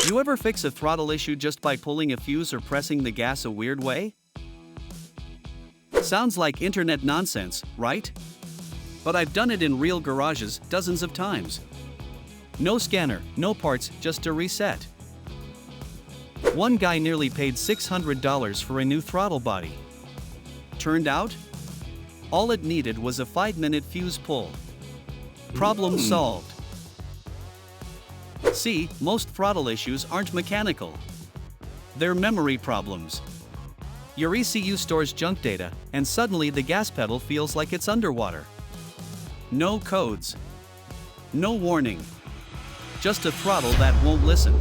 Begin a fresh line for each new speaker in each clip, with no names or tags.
You ever fix a throttle issue just by pulling a fuse or pressing the gas a weird way? Sounds like internet nonsense, right? But I've done it in real garages dozens of times. No scanner, no parts, just a reset. One guy nearly paid $600 for a new throttle body. Turned out, all it needed was a 5-minute fuse pull. Problem solved. See, most throttle issues aren't mechanical. They're memory problems. Your ECU stores junk data, and suddenly the gas pedal feels like it's underwater. No codes. No warning. Just a throttle that won't listen.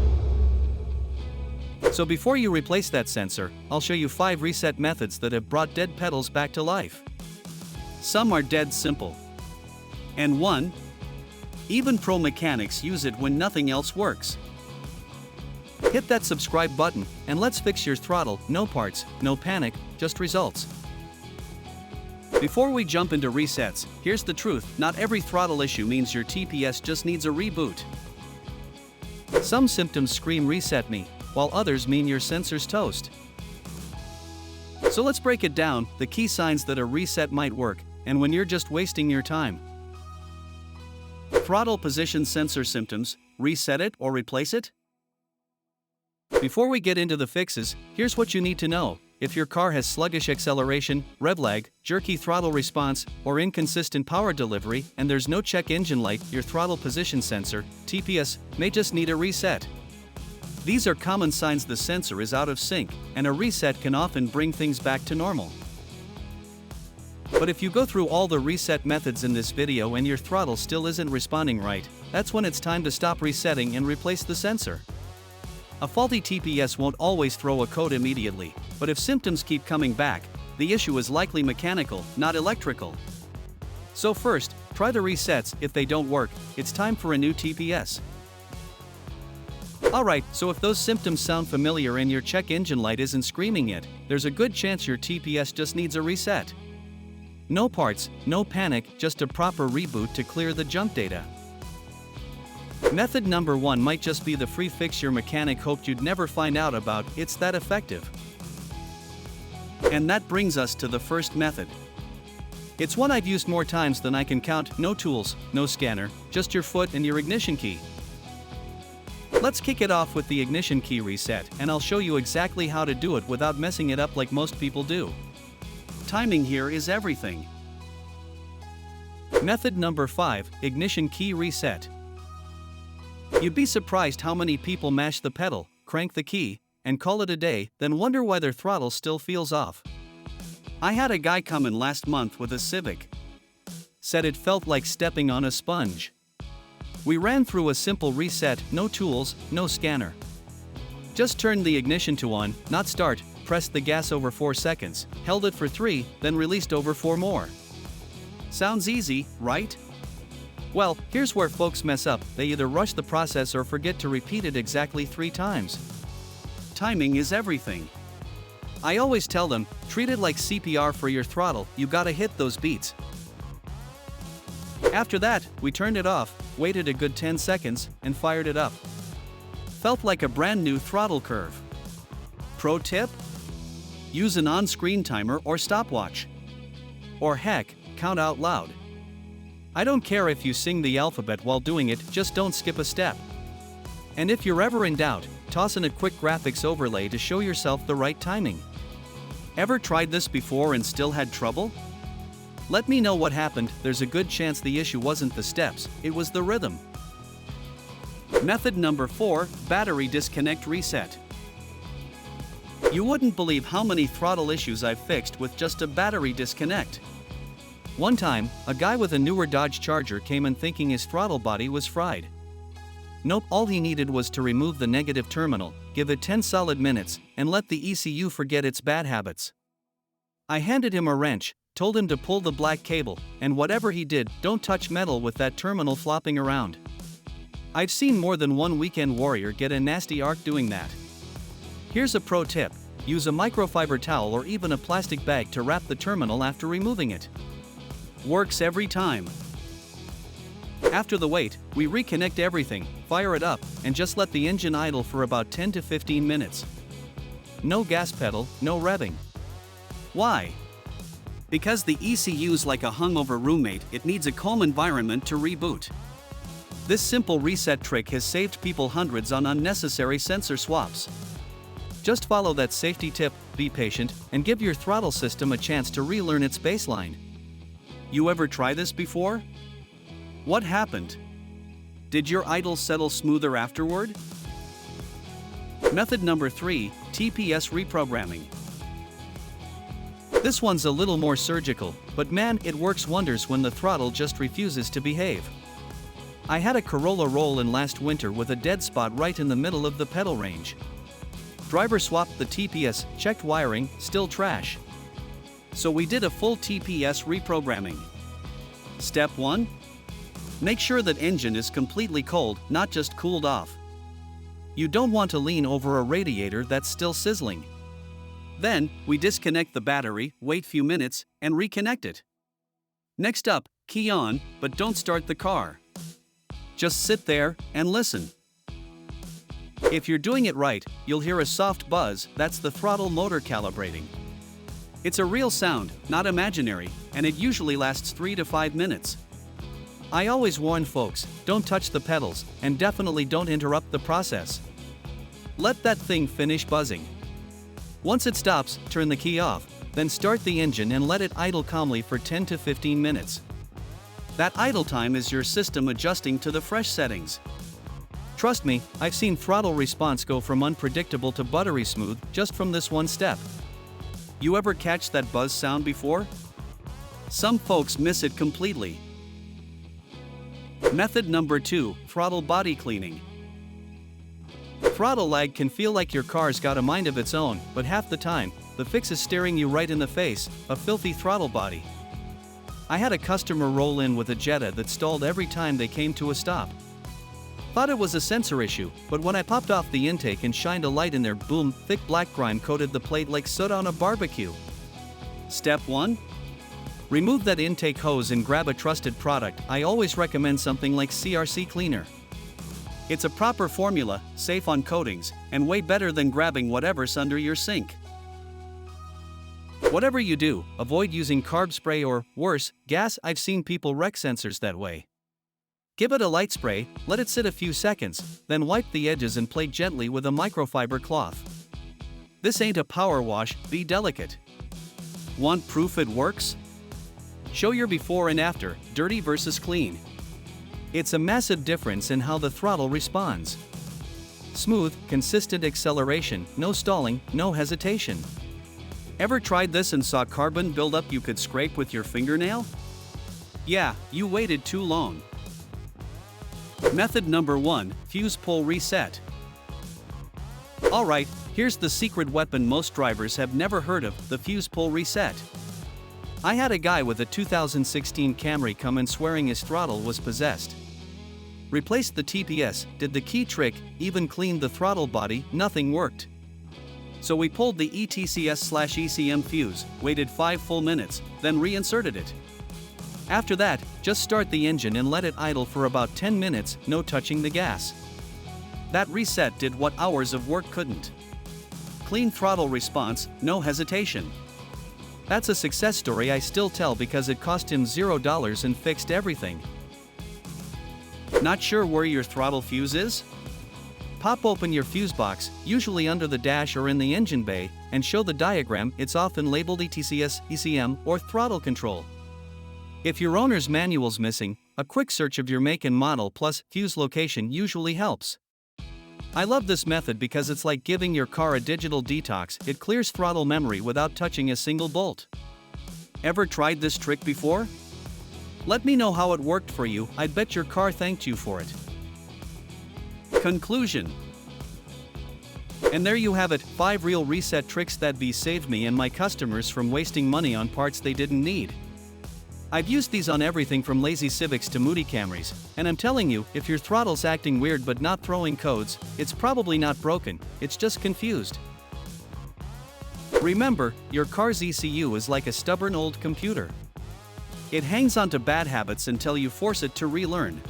So before you replace that sensor, I'll show you 5 reset methods that have brought dead pedals back to life. Some are dead simple. And 1. Even pro mechanics use it when nothing else works. Hit that subscribe button, and let's fix your throttle. No parts, no panic, just results. Before we jump into resets, here's the truth: not every throttle issue means your TPS just needs a reboot. Some symptoms scream reset me, while others mean your sensor's toast. So let's break it down, the key signs that a reset might work, and when you're just wasting your time. Throttle position sensor symptoms: reset it or replace it? Before we get into the fixes, here's what you need to know. If your car has sluggish acceleration, rev lag, jerky throttle response, or inconsistent power delivery, and there's no check engine light, your throttle position sensor, TPS, may just need a reset. These are common signs the sensor is out of sync, and a reset can often bring things back to normal. But if you go through all the reset methods in this video and your throttle still isn't responding right, that's when it's time to stop resetting and replace the sensor. A faulty TPS won't always throw a code immediately, but if symptoms keep coming back, the issue is likely mechanical, not electrical. So first, try the resets. If they don't work, it's time for a new TPS. Alright, so if those symptoms sound familiar and your check engine light isn't screaming it, there's a good chance your TPS just needs a reset. No parts, no panic, just a proper reboot to clear the junk data. Method number 1 might just be the free fix your mechanic hoped you'd never find out about. It's that effective. And that brings us to the first method. It's one I've used more times than I can count. No tools, no scanner, just your foot and your ignition key. Let's kick it off with the ignition key reset, and I'll show you exactly how to do it without messing it up like most people do. Timing here is everything. Method number 5, ignition key reset. You'd be surprised how many people mash the pedal, crank the key, and call it a day, then wonder why their throttle still feels off. I had a guy come in last month with a Civic. Said it felt like stepping on a sponge. We ran through a simple reset, no tools, no scanner. Just turned the ignition to on, not start, pressed the gas over 4 seconds, held it for 3, then released over 4 more. Sounds easy, right? Well, here's where folks mess up: they either rush the process or forget to repeat it exactly 3 times. Timing is everything. I always tell them, treat it like CPR for your throttle, you gotta hit those beats. After that, we turned it off, waited a good 10 seconds, and fired it up. Felt like a brand new throttle curve. Pro tip? Use an on-screen timer or stopwatch. Or heck, count out loud. I don't care if you sing the alphabet while doing it, just don't skip a step. And if you're ever in doubt, toss in a quick graphics overlay to show yourself the right timing. Ever tried this before and still had trouble? Let me know what happened. There's a good chance the issue wasn't the steps, it was the rhythm. Method number 4, battery disconnect reset. You wouldn't believe how many throttle issues I've fixed with just a battery disconnect. One time, a guy with a newer Dodge Charger came in thinking his throttle body was fried. Nope, all he needed was to remove the negative terminal, give it 10 solid minutes, and let the ECU forget its bad habits. I handed him a wrench, told him to pull the black cable, and whatever he did, don't touch metal with that terminal flopping around. I've seen more than one weekend warrior get a nasty arc doing that. Here's a pro tip: use a microfiber towel or even a plastic bag to wrap the terminal after removing it. Works every time. After the wait, we reconnect everything, fire it up, and just let the engine idle for about 10 to 15 minutes. No gas pedal, no revving. Why? Because the ECU's like a hungover roommate, it needs a calm environment to reboot. This simple reset trick has saved people hundreds on unnecessary sensor swaps. Just follow that safety tip, be patient, and give your throttle system a chance to relearn its baseline. You ever try this before? What happened? Did your idle settle smoother afterward? Method number 3, TPS Reprogramming. This one's a little more surgical, but man, it works wonders when the throttle just refuses to behave. I had a Corolla roll-in last winter with a dead spot right in the middle of the pedal range. Driver swapped the TPS, checked wiring, still trash. So we did a full TPS reprogramming. Step 1. Make sure that engine is completely cold, not just cooled off. You don't want to lean over a radiator that's still sizzling. Then, we disconnect the battery, wait few minutes, and reconnect it. Next up, key on, but don't start the car. Just sit there and listen. If you're doing it right, you'll hear a soft buzz, that's the throttle motor calibrating. It's a real sound, not imaginary, and it usually lasts 3 to 5 minutes. I always warn folks, don't touch the pedals, and definitely don't interrupt the process. Let that thing finish buzzing. Once it stops, turn the key off, then start the engine and let it idle calmly for 10 to 15 minutes. That idle time is your system adjusting to the fresh settings. Trust me, I've seen throttle response go from unpredictable to buttery smooth just from this one step. You ever catch that buzz sound before? Some folks miss it completely. Method number 2, throttle body cleaning. Throttle lag can feel like your car's got a mind of its own, but half the time, the fix is staring you right in the face, a filthy throttle body. I had a customer roll in with a Jetta that stalled every time they came to a stop. Thought it was a sensor issue, but when I popped off the intake and shined a light in there, boom, thick black grime coated the plate like soot on a barbecue. Step 1. Remove that intake hose and grab a trusted product. I always recommend something like CRC Cleaner. It's a proper formula, safe on coatings, and way better than grabbing whatever's under your sink. Whatever you do, avoid using carb spray or, worse, gas. I've seen people wreck sensors that way. Give it a light spray, let it sit a few seconds, then wipe the edges and plate gently with a microfiber cloth. This ain't a power wash, be delicate. Want proof it works? Show your before and after, dirty versus clean. It's a massive difference in how the throttle responds. Smooth, consistent acceleration, no stalling, no hesitation. Ever tried this and saw carbon buildup you could scrape with your fingernail? Yeah, you waited too long. Method number 1, fuse pull reset. Alright, here's the secret weapon most drivers have never heard of, the fuse pull reset. I had a guy with a 2016 Camry come in swearing his throttle was possessed. Replaced the TPS, did the key trick, even cleaned the throttle body, nothing worked. So we pulled the ETCS/ECM fuse, waited 5 full minutes, then reinserted it. After that, just start the engine and let it idle for about 10 minutes, no touching the gas. That reset did what hours of work couldn't. Clean throttle response, no hesitation. That's a success story I still tell because it cost him $0 and fixed everything. Not sure where your throttle fuse is? Pop open your fuse box, usually under the dash or in the engine bay, and show the diagram. It's often labeled ETCS, ECM, or throttle control. If your owner's manual's missing, a quick search of your make and model plus fuse location usually helps. I love this method because it's like giving your car a digital detox. It clears throttle memory without touching a single bolt. Ever tried this trick before? Let me know how it worked for you. I'd bet your car thanked you for it. Conclusion. And there you have it, 5 real reset tricks that saved me and my customers from wasting money on parts they didn't need. I've used these on everything from lazy Civics to moody Camrys, and I'm telling you, if your throttle's acting weird but not throwing codes, it's probably not broken, it's just confused. Remember, your car's ECU is like a stubborn old computer. It hangs on to bad habits until you force it to relearn.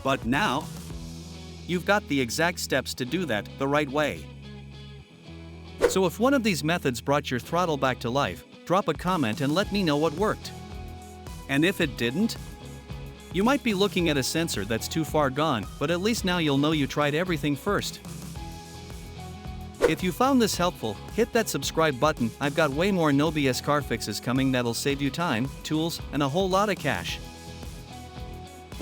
But now, you've got the exact steps to do that the right way. So if one of these methods brought your throttle back to life, drop a comment and let me know what worked. And if it didn't? You might be looking at a sensor that's too far gone, but at least now you'll know you tried everything first. If you found this helpful, hit that subscribe button. I've got way more no BS car fixes coming that'll save you time, tools, and a whole lot of cash.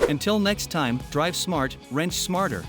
Until next time, drive smart, wrench smarter.